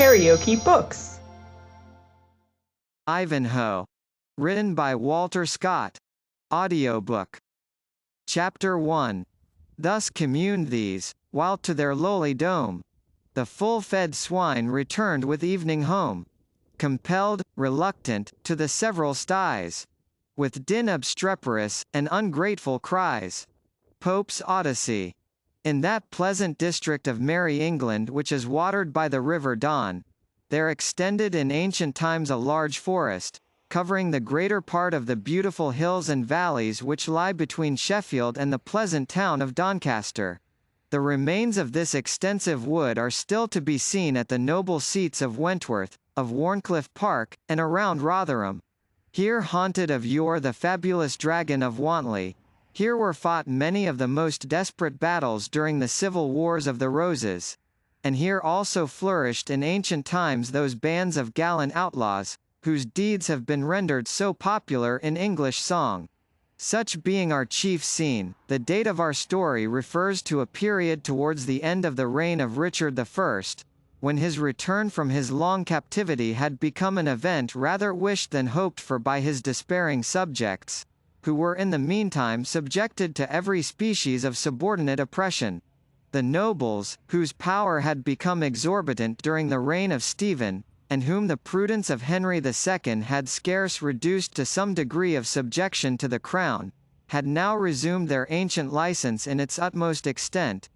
KaraokeBooks. Ivanhoe. Written by Walter Scott. Audiobook. Chapter 1. Thus communed these, while to their lowly dome the full-fed swine returned with evening home, compelled, reluctant, to the several styes, with din obstreperous, and ungrateful cries. Pope's Odyssey. In that pleasant district of merry England which is watered by the river Don, there extended in ancient times a large forest, covering the greater part of the beautiful hills and valleys which lie between Sheffield and the pleasant town of Doncaster. The remains of this extensive wood are still to be seen at the noble seats of Wentworth, of Warncliffe Park, and around Rotherham. Here haunted of yore the fabulous dragon of Wantley. Here were fought many of the most desperate battles during the civil wars of the Roses. And here also flourished in ancient times those bands of gallant outlaws, whose deeds have been rendered so popular in English song. Such being our chief scene, the date of our story refers to a period towards the end of the reign of Richard I, when his return from his long captivity had become an event rather wished than hoped for by his despairing subjects, who were in the meantime subjected to every species of subordinate oppression. The nobles, whose power had become exorbitant during the reign of Stephen, and whom the prudence of Henry II had scarce reduced to some degree of subjection to the crown, had now resumed their ancient license in its utmost extent,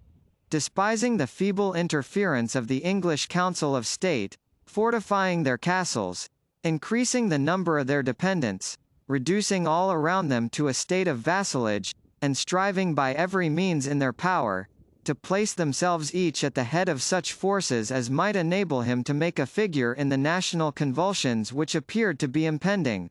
despising the feeble interference of the English Council of State, fortifying their castles, increasing the number of their dependents, reducing all around them to a state of vassalage, and striving by every means in their power, to place themselves each at the head of such forces as might enable him to make a figure in the national convulsions which appeared to be impending.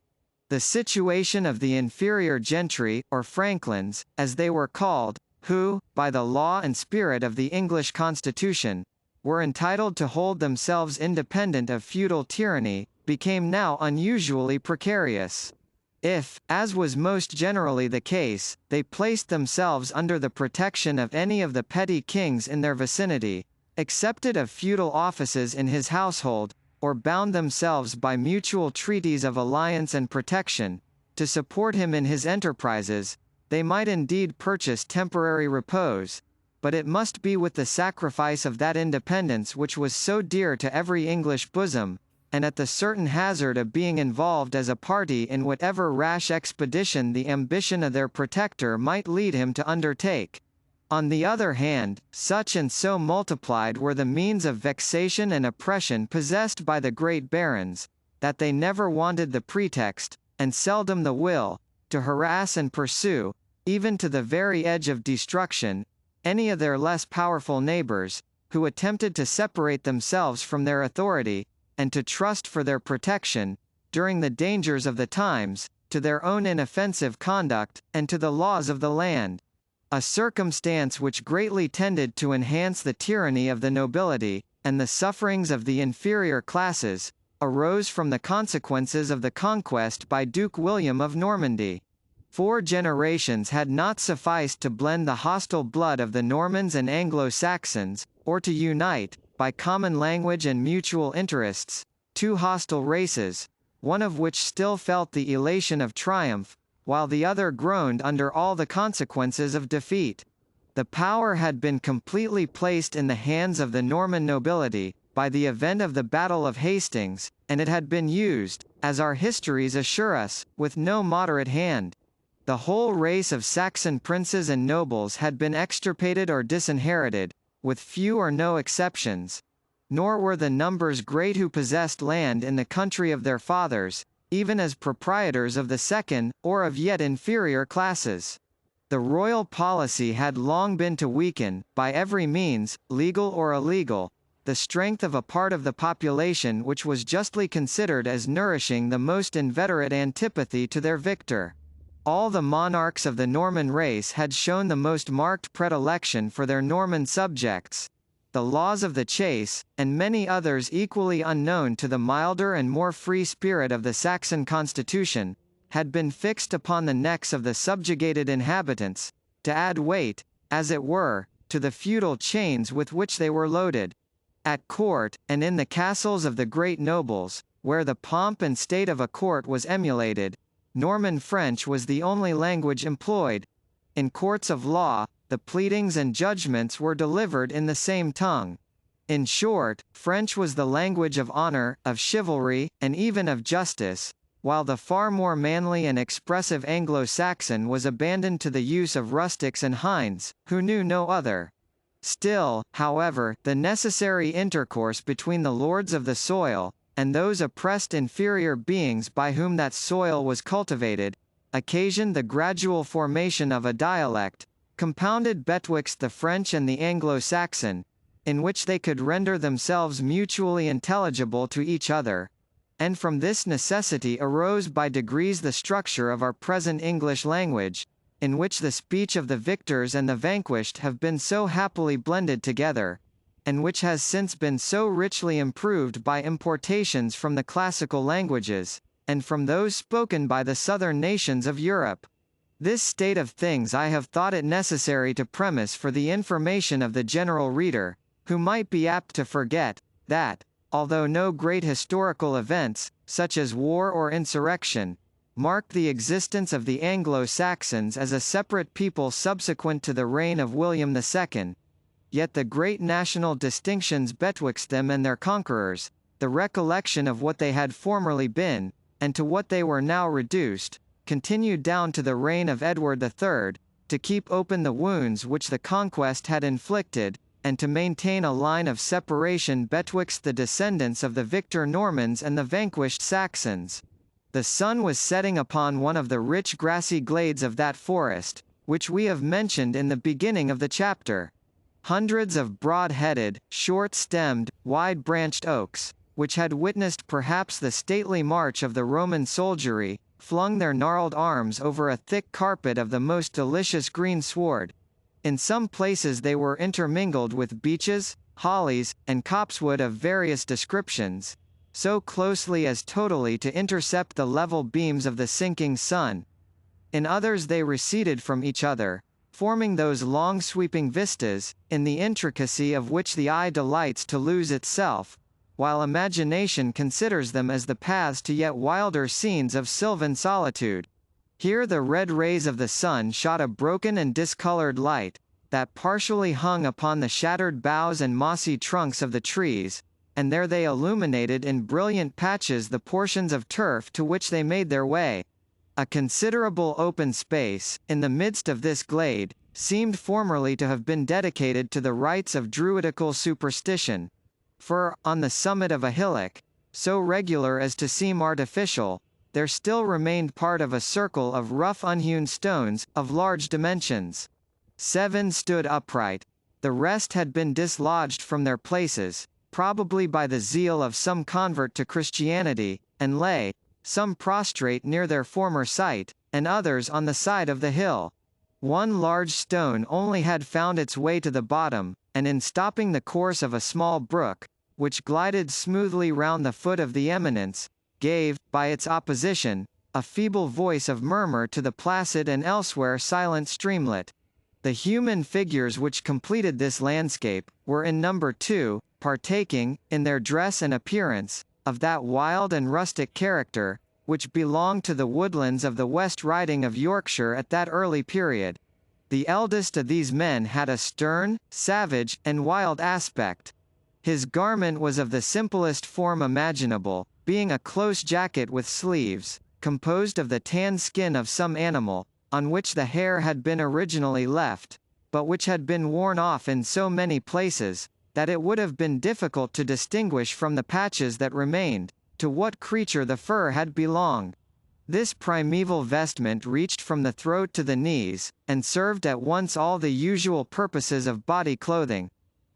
The situation of the inferior gentry, or franklins, as they were called, who, by the law and spirit of the English constitution, were entitled to hold themselves independent of feudal tyranny, became now unusually precarious. If, as was most generally the case, they placed themselves under the protection of any of the petty kings in their vicinity, accepted of feudal offices in his household, or bound themselves by mutual treaties of alliance and protection, to support him in his enterprises, they might indeed purchase temporary repose, but it must be with the sacrifice of that independence which was so dear to every English bosom, and at the certain hazard of being involved as a party in whatever rash expedition the ambition of their protector might lead him to undertake. On the other hand, such and so multiplied were the means of vexation and oppression possessed by the great barons, that they never wanted the pretext, and seldom the will, to harass and pursue, even to the very edge of destruction, any of their less powerful neighbors, who attempted to separate themselves from their authority, and to trust for their protection, during the dangers of the times, to their own inoffensive conduct, and to the laws of the land. A circumstance which greatly tended to enhance the tyranny of the nobility, and the sufferings of the inferior classes, arose from the consequences of the conquest by Duke William of Normandy. 4 generations had not sufficed to blend the hostile blood of the Normans and Anglo-Saxons, or to unite, by common language and mutual interests, 2 hostile races, one of which still felt the elation of triumph, while the other groaned under all the consequences of defeat. The power had been completely placed in the hands of the Norman nobility, by the event of the Battle of Hastings, and it had been used, as our histories assure us, with no moderate hand. The whole race of Saxon princes and nobles had been extirpated or disinherited, with few or no exceptions. Nor were the numbers great who possessed land in the country of their fathers, even as proprietors of the second, or of yet inferior classes. The royal policy had long been to weaken, by every means, legal or illegal, the strength of a part of the population which was justly considered as nourishing the most inveterate antipathy to their victor. All the monarchs of the Norman race had shown the most marked predilection for their Norman subjects. The laws of the chase, and many others equally unknown to the milder and more free spirit of the Saxon constitution, had been fixed upon the necks of the subjugated inhabitants, to add weight, as it were, to the feudal chains with which they were loaded. At court, and in the castles of the great nobles, where the pomp and state of a court was emulated, Norman French was the only language employed. In courts of law, the pleadings and judgments were delivered in the same tongue. In short, French was the language of honor, of chivalry, and even of justice, while the far more manly and expressive Anglo-Saxon was abandoned to the use of rustics and hinds, who knew no other. Still, however, the necessary intercourse between the lords of the soil, and those oppressed inferior beings by whom that soil was cultivated, occasioned the gradual formation of a dialect, compounded betwixt the French and the Anglo-Saxon, in which they could render themselves mutually intelligible to each other. And from this necessity arose by degrees the structure of our present English language, in which the speech of the victors and the vanquished have been so happily blended together, and which has since been so richly improved by importations from the classical languages, and from those spoken by the southern nations of Europe. This state of things I have thought it necessary to premise for the information of the general reader, who might be apt to forget, that, although no great historical events, such as war or insurrection, marked the existence of the Anglo-Saxons as a separate people subsequent to the reign of William II, yet the great national distinctions betwixt them and their conquerors, the recollection of what they had formerly been, and to what they were now reduced, continued down to the reign of Edward III, to keep open the wounds which the conquest had inflicted, and to maintain a line of separation betwixt the descendants of the victor Normans and the vanquished Saxons. The sun was setting upon one of the rich grassy glades of that forest, which we have mentioned in the beginning of the chapter. Hundreds of broad-headed, short-stemmed, wide-branched oaks, which had witnessed perhaps the stately march of the Roman soldiery, flung their gnarled arms over a thick carpet of the most delicious green sward. In some places they were intermingled with beeches, hollies, and copsewood of various descriptions, so closely as totally to intercept the level beams of the sinking sun. In others they receded from each other, forming those long sweeping vistas, in the intricacy of which the eye delights to lose itself, while imagination considers them as the paths to yet wilder scenes of sylvan solitude. Here the red rays of the sun shot a broken and discolored light, that partially hung upon the shattered boughs and mossy trunks of the trees, and there they illuminated in brilliant patches the portions of turf to which they made their way. A considerable open space, in the midst of this glade, seemed formerly to have been dedicated to the rites of druidical superstition, for, on the summit of a hillock, so regular as to seem artificial, there still remained part of a circle of rough unhewn stones, of large dimensions. 7 stood upright. The rest had been dislodged from their places, probably by the zeal of some convert to Christianity, and lay, some prostrate near their former site, and others on the side of the hill. One large stone only had found its way to the bottom, and in stopping the course of a small brook, which glided smoothly round the foot of the eminence, gave, by its opposition, a feeble voice of murmur to the placid and elsewhere silent streamlet. The human figures which completed this landscape, were in number 2, partaking, in their dress and appearance, of that wild and rustic character, which belonged to the woodlands of the West Riding of Yorkshire at that early period. The eldest of these men had a stern, savage, and wild aspect. His garment was of the simplest form imaginable, being a close jacket with sleeves, composed of the tanned skin of some animal, on which the hair had been originally left, but which had been worn off in so many places, that it would have been difficult to distinguish from the patches that remained, to what creature the fur had belonged. This primeval vestment reached from the throat to the knees, and served at once all the usual purposes of body clothing.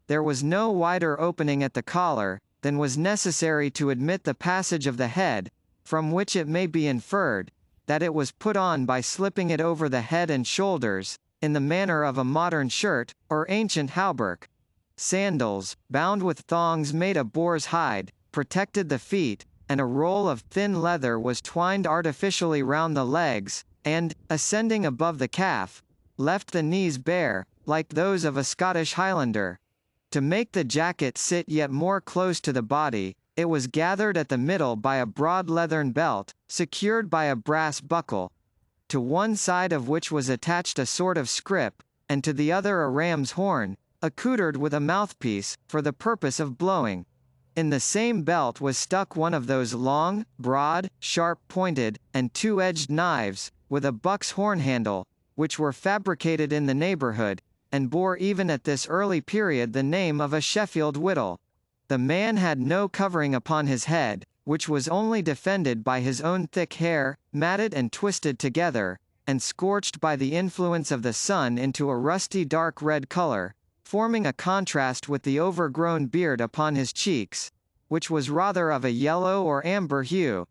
There was no wider opening at the collar, than was necessary to admit the passage of the head, from which it may be inferred, that it was put on by slipping it over the head and shoulders, in the manner of a modern shirt, or ancient hauberk. Sandals, bound with thongs made of boar's hide, protected the feet, and a roll of thin leather was twined artificially round the legs, and, ascending above the calf, left the knees bare, like those of a Scottish Highlander. To make the jacket sit yet more close to the body, it was gathered at the middle by a broad leathern belt, secured by a brass buckle, to one side of which was attached a sort of scrip, and to the other a ram's horn, accoutred with a mouthpiece, for the purpose of blowing. In the same belt was stuck one of those long, broad, sharp-pointed, and two-edged knives, with a buck's horn handle, which were fabricated in the neighbourhood, and bore even at this early period the name of a Sheffield whittle. The man had no covering upon his head, which was only defended by his own thick hair, matted and twisted together, and scorched by the influence of the sun into a rusty dark red colour, forming a contrast with the overgrown beard upon his cheeks, which was rather of a yellow or amber hue.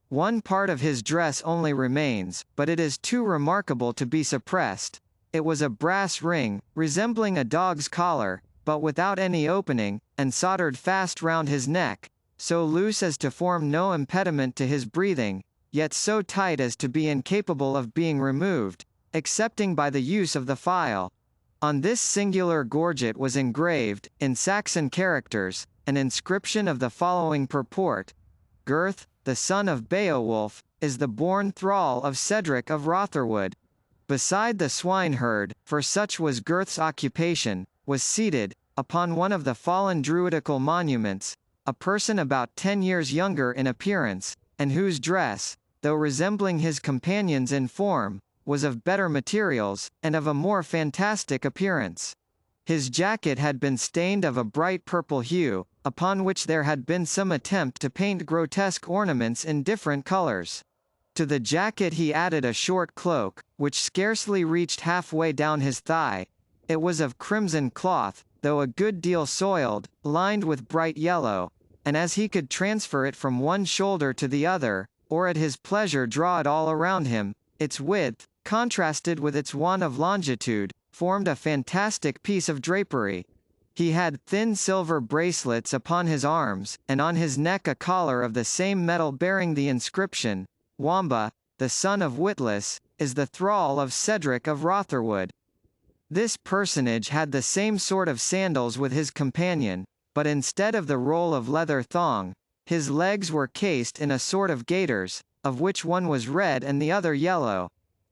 One part of his dress only remains, but it is too remarkable to be suppressed. It was a brass ring, resembling a dog's collar, but without any opening, and soldered fast round his neck, so loose as to form no impediment to his breathing, yet so tight as to be incapable of being removed, excepting by the use of the file. On this singular gorget was engraved, in Saxon characters, an inscription of the following purport: Gurth, the son of Beowulf, is the born thrall of Cedric of Rotherwood. Beside the swineherd, for such was Gurth's occupation, was seated, upon one of the fallen druidical monuments, a person about 10 years younger in appearance, and whose dress, though resembling his companions in form, was of better materials, and of a more fantastic appearance. His jacket had been stained of a bright purple hue, upon which there had been some attempt to paint grotesque ornaments in different colours. To the jacket he added a short cloak, which scarcely reached halfway down his thigh. It was of crimson cloth, though a good deal soiled, lined with bright yellow, and as he could transfer it from one shoulder to the other, or at his pleasure draw it all around him, its width, contrasted with its want of longitude, formed a fantastic piece of drapery. He had thin silver bracelets upon his arms, and on his neck a collar of the same metal bearing the inscription, Wamba, the son of Witless, is the thrall of Cedric of Rotherwood. This personage had the same sort of sandals with his companion, but instead of the roll of leather thong, his legs were cased in a sort of gaiters, of which one was red and the other yellow.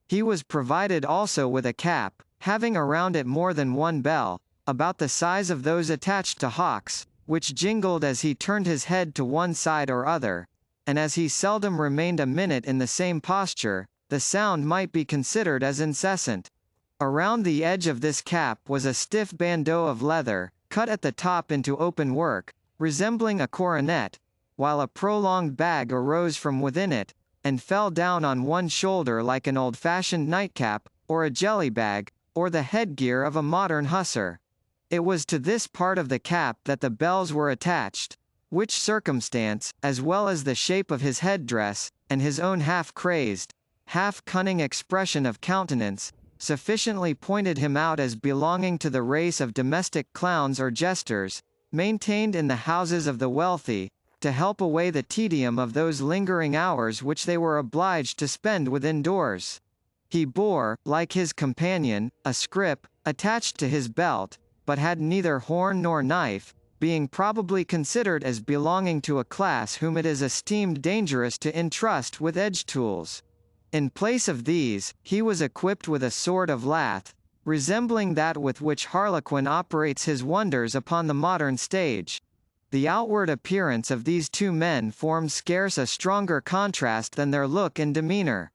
He was provided also with a cap, having around it more than one bell, about the size of those attached to hawks, which jingled as he turned his head to one side or other, and as he seldom remained a minute in the same posture, the sound might be considered as incessant. Around the edge of this cap was a stiff bandeau of leather, cut at the top into open work, resembling a coronet, while a prolonged bag arose from within it, and fell down on one shoulder like an old-fashioned nightcap, or a jelly-bag, or the headgear of a modern hussar. It was to this part of the cap that the bells were attached, which circumstance, as well as the shape of his headdress, and his own half-crazed, half-cunning expression of countenance, sufficiently pointed him out as belonging to the race of domestic clowns or jesters, maintained in the houses of the wealthy, to help away the tedium of those lingering hours which they were obliged to spend within doors. He bore, like his companion, a scrip, attached to his belt, but had neither horn nor knife, being probably considered as belonging to a class whom it is esteemed dangerous to entrust with edge tools. In place of these, he was equipped with a sword of lath, resembling that with which Harlequin operates his wonders upon the modern stage. The outward appearance of these two men formed scarce a stronger contrast than their look and demeanour.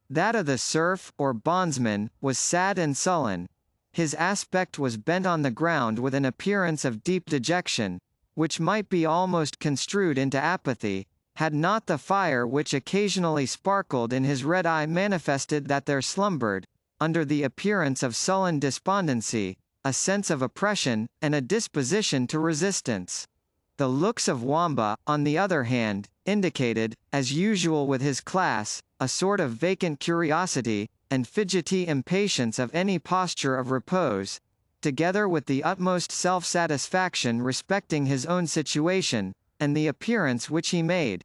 That of the serf, or bondsman, was sad and sullen. His aspect was bent on the ground with an appearance of deep dejection, which might be almost construed into apathy, had not the fire which occasionally sparkled in his red eye manifested that there slumbered, under the appearance of sullen despondency, a sense of oppression, and a disposition to resistance. The looks of Wamba, on the other hand, indicated, as usual with his class, a sort of vacant curiosity, and fidgety impatience of any posture of repose, together with the utmost self-satisfaction respecting his own situation, and the appearance which he made.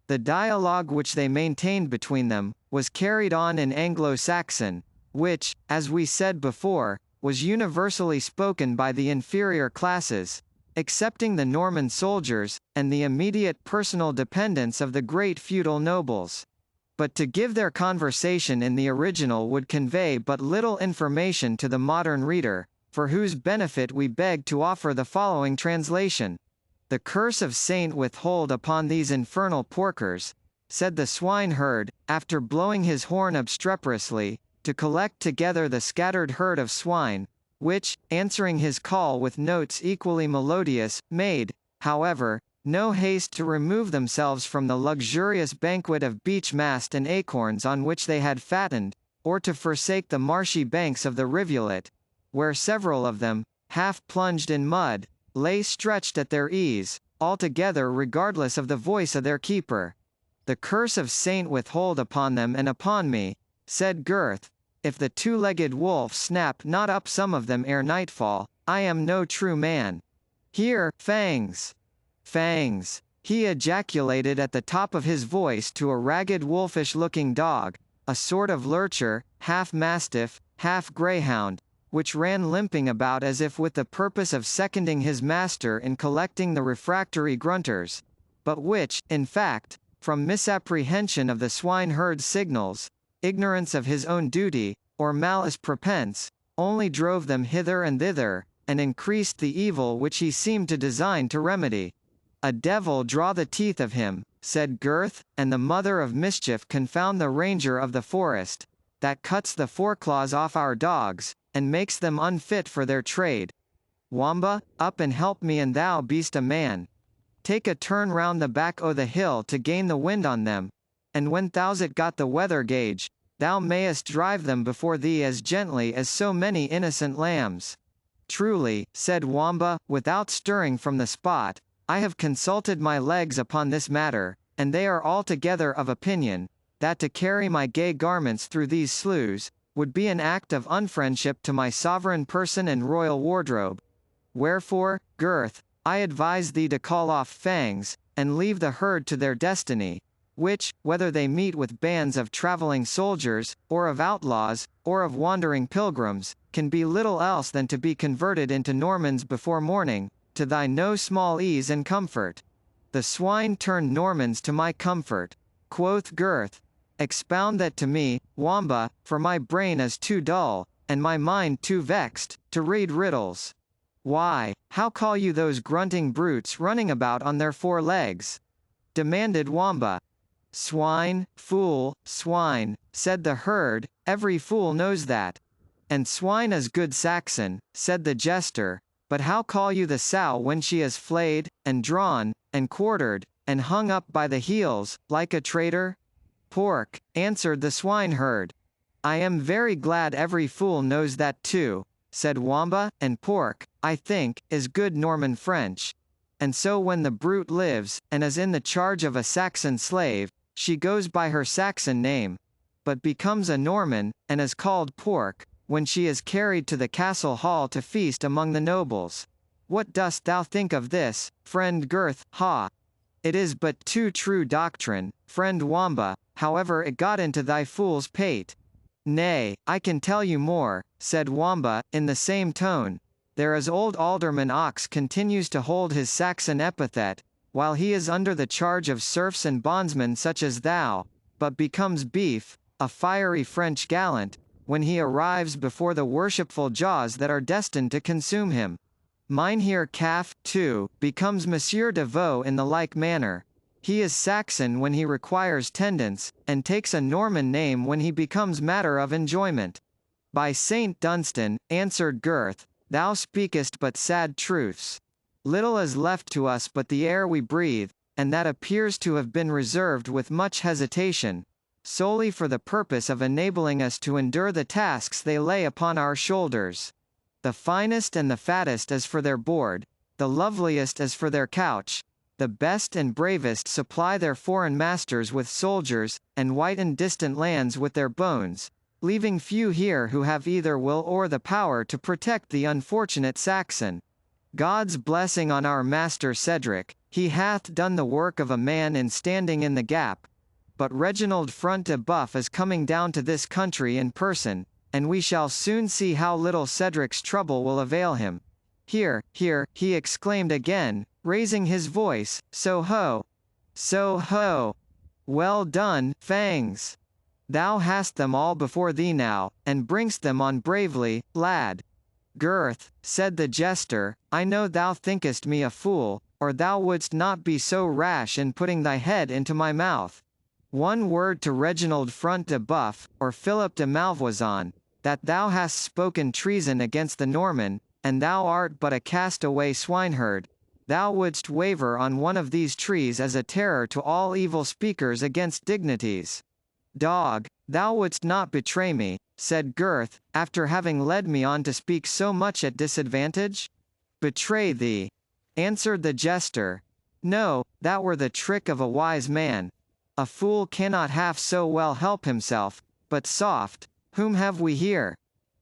The dialogue which they maintained between them, was carried on in Anglo-Saxon, which, as we said before, was universally spoken by the inferior classes, excepting the Norman soldiers, and the immediate personal dependence of the great feudal nobles. But to give their conversation in the original would convey but little information to the modern reader, for whose benefit we beg to offer the following translation. "The curse of Saint withhold upon these infernal porkers," said the swineherd, after blowing his horn obstreperously, to collect together the scattered herd of swine, which, answering his call with notes equally melodious, made, however, no haste to remove themselves from the luxurious banquet of beech mast and acorns on which they had fattened, or to forsake the marshy banks of the rivulet, where several of them, half plunged in mud, lay stretched at their ease, altogether regardless of the voice of their keeper. "The curse of Saint withhold upon them and upon me," said Gurth, "if the two-legged wolf snap not up some of them ere nightfall, I am no true man. Here, Fangs! Fangs!" he ejaculated at the top of his voice to a ragged wolfish-looking dog, a sort of lurcher, half mastiff, half greyhound, which ran limping about as if with the purpose of seconding his master in collecting the refractory grunters, but which, in fact, from misapprehension of the swineherd's signals, ignorance of his own duty, or malice prepense, only drove them hither and thither, and increased the evil which he seemed to design to remedy. "A devil draw the teeth of him," said Gurth, "and the mother of mischief confound the ranger of the forest, that cuts the foreclaws off our dogs, and makes them unfit for their trade. Wamba, up and help me an thou be'st a man. Take a turn round the back o' the hill to gain the wind on them, and when thou'st got the weather gauge, thou mayest drive them before thee as gently as so many innocent lambs." "Truly," said Wamba, without stirring from the spot, "I have consulted my legs upon this matter, and they are altogether of opinion, that to carry my gay garments through these sloughs, would be an act of unfriendship to my sovereign person and royal wardrobe. Wherefore, Gurth, I advise thee to call off Fangs, and leave the herd to their destiny, which, whether they meet with bands of travelling soldiers, or of outlaws, or of wandering pilgrims, can be little else than to be converted into Normans before morning, to thy no small ease and comfort." "The swine turned Normans to my comfort," quoth Gurth. "Expound that to me, Wamba, for my brain is too dull, and my mind too vexed, to read riddles." "Why, how call you those grunting brutes running about on their 4 legs?" demanded Wamba. "Swine, fool, swine," said the herd, "every fool knows that." "And swine is good Saxon," said the jester, "but how call you the sow when she is flayed, and drawn, and quartered, and hung up by the heels, like a traitor?" "Pork," answered the swineherd. "I am very glad every fool knows that too," said Wamba, "and pork, I think, is good Norman French. And so when the brute lives, and is in the charge of a Saxon slave, she goes by her Saxon name, but becomes a Norman, and is called pork, when she is carried to the castle hall to feast among the nobles. What dost thou think of this, friend Gurth? Ha! It is but too true doctrine, friend Wamba, however it got into thy fool's pate." "Nay, I can tell you more," said Wamba, in the same tone. "There is old Alderman Ox continues to hold his Saxon epithet, while he is under the charge of serfs and bondsmen such as thou, but becomes beef, a fiery French gallant, when he arrives before the worshipful jaws that are destined to consume him. Mynheer Calf, too, becomes Monsieur de Vaux in the like manner. He is Saxon when he requires tendance, and takes a Norman name when he becomes matter of enjoyment." "By Saint Dunstan," answered Gurth, "thou speakest but sad truths. Little is left to us but the air we breathe, and that appears to have been reserved with much hesitation, solely for the purpose of enabling us to endure the tasks they lay upon our shoulders. The finest and the fattest is for their board, the loveliest is for their couch, the best and bravest supply their foreign masters with soldiers, and whiten distant lands with their bones, leaving few here who have either will or the power to protect the unfortunate Saxon. God's blessing on our master Cedric, he hath done the work of a man in standing in the gap. But Reginald Front de Buff is coming down to this country in person, and we shall soon see how little Cedric's trouble will avail him. Here, here, he exclaimed again, raising his voice, so ho! So ho! Well done, Fangs! Thou hast them all before thee now, and bringst them on bravely, lad. Gurth, said the jester, I know thou thinkest me a fool, or thou wouldst not be so rash in putting thy head into my mouth. One word to Reginald Front de Buff, or Philip de Malvoisin, that thou hast spoken treason against the Norman, and thou art but a castaway swineherd. Thou wouldst waver on one of these trees as a terror to all evil speakers against dignities. Dog, thou wouldst not betray me, said Gurth, after having led me on to speak so much at disadvantage? Betray thee, answered the jester. No, that were the trick of a wise man. A fool cannot half so well help himself, but soft, whom have we here?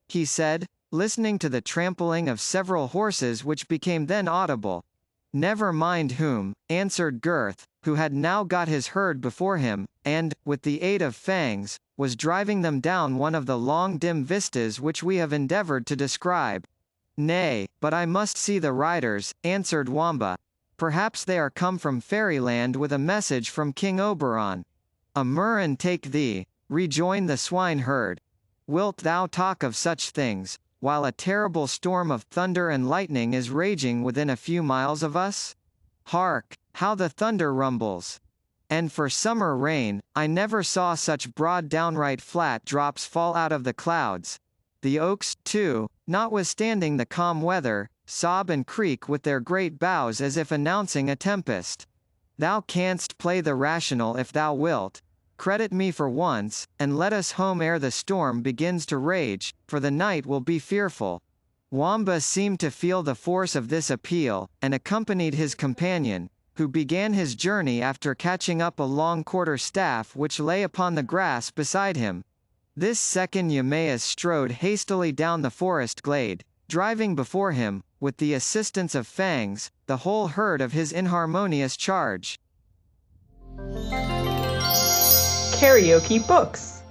He said, listening to the trampling of several horses which became then audible. Never mind whom, answered Gurth, who had now got his herd before him, and, with the aid of Fangs, was driving them down one of the long dim vistas which we have endeavoured to describe. Nay, but I must see the riders, answered Wamba. Perhaps they are come from Fairyland with a message from King Oberon. A murrain take thee, rejoined the swineherd. Wilt thou talk of such things, while a terrible storm of thunder and lightning is raging within a few miles of us? Hark, how the thunder rumbles! And for summer rain, I never saw such broad downright flat drops fall out of the clouds. The oaks, too, notwithstanding the calm weather, sob and creak with their great boughs as if announcing a tempest. Thou canst play the rational if thou wilt. Credit me for once, and let us home ere the storm begins to rage, for the night will be fearful. Wamba seemed to feel the force of this appeal, and accompanied his companion, who began his journey after catching up a long quarter-staff which lay upon the grass beside him. This second Eumaeus strode hastily down the forest glade, driving before him, with the assistance of Fangs, the whole herd of his inharmonious charge. KaraokeBooks.